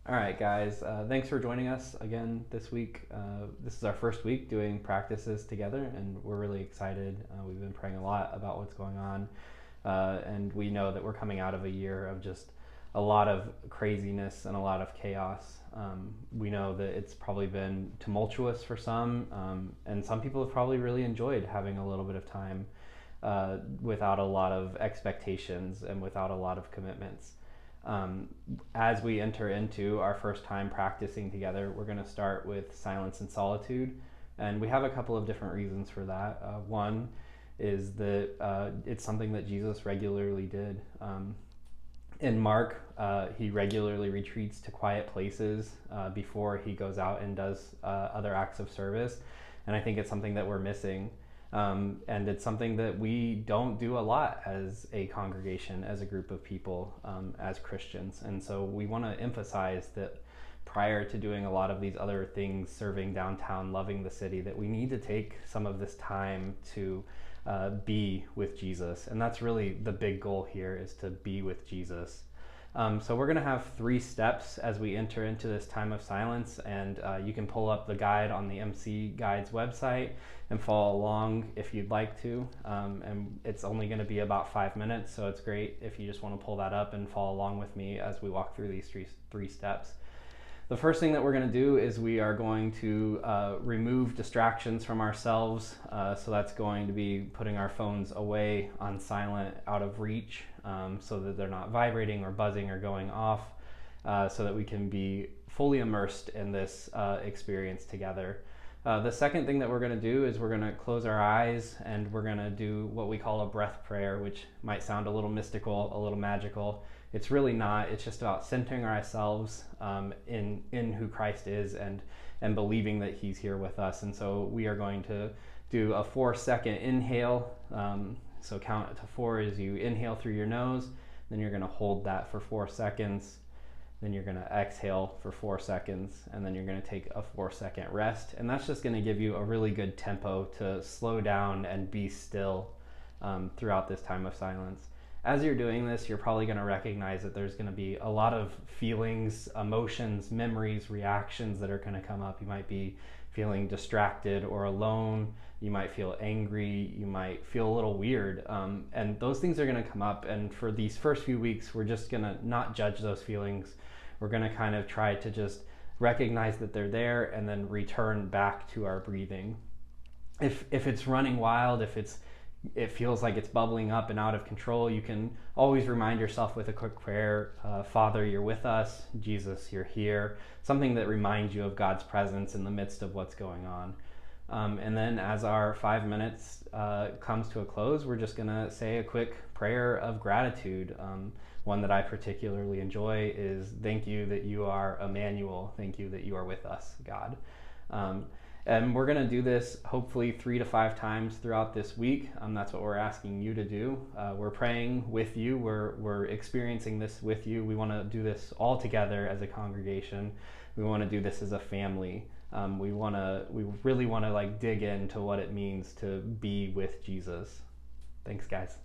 All right, guys. Thanks for joining us again this week. This is our first week doing practices together, and we're really excited. We've been praying a lot about what's going on, and we know that we're coming out of a year of just a lot of craziness and a lot of chaos. We know that it's probably been tumultuous for some, and some people have probably really enjoyed having a little bit of time without a lot of expectations and without a lot of commitments. As we enter into our first time practicing together, we're going to start with silence and solitude. And we have a couple of different reasons for that. One is that it's something that Jesus regularly did. In Mark, he regularly retreats to quiet places before he goes out and does other acts of service. And I think it's something that we're missing. And it's something that we don't do a lot as a congregation, as a group of people, as Christians. And so we want to emphasize that prior to doing a lot of these other things, serving downtown, loving the city, that we need to take some of this time to be with Jesus. And that's really the big goal here, is to be with Jesus. So we're going to have 3 steps as we enter into this time of silence, and you can pull up the guide on the MC Guides website and follow along if you'd like to. And it's only going to be about 5 minutes, so it's great if you just want to pull that up and follow along with me as we walk through these three steps. The first thing that we're going to do is we are going to remove distractions from ourselves. So that's going to be putting our phones away on silent, out of reach, so that they're not vibrating or buzzing or going off, so that we can be fully immersed in this experience together. The second thing that we're going to do is we're going to close our eyes, and we're going to do what we call a breath prayer, which might sound a little mystical, a little magical. It's really not. It's just about centering ourselves in who Christ is, and believing that he's here with us. And so we are going to do a 4-second inhale. So count to 4 as you inhale through your nose. Then you're going to hold that for 4 seconds. Then you're going to exhale for 4 seconds. And then you're going to take a 4-second rest. And that's just going to give you a really good tempo to slow down and be still throughout this time of silence. As you're doing this, you're probably going to recognize that there's going to be a lot of feelings, emotions, memories, reactions that are going to come up. You might be feeling distracted or alone. You might feel angry. You might feel a little weird. And those things are going to come up. And for these first few weeks, we're just going to not judge those feelings. We're going to kind of try to just recognize that they're there and then return back to our breathing. If it's running wild, if it feels like it's bubbling up and out of control, you can always remind yourself with a quick prayer, Father, you're with us. Jesus, you're here. Something that reminds you of God's presence in the midst of what's going on. And then as our 5 minutes comes to a close, we're just going to say a quick prayer of gratitude. One that I particularly enjoy is, thank you that you are Emmanuel. Thank you that you are with us, God. And we're going to do this hopefully 3 to 5 times throughout this week. That's what we're asking you to do. We're praying with you. We're experiencing this with you. We want to do this all together as a congregation. We want to do this as a family. We really want to dig into what it means to be with Jesus. Thanks, guys.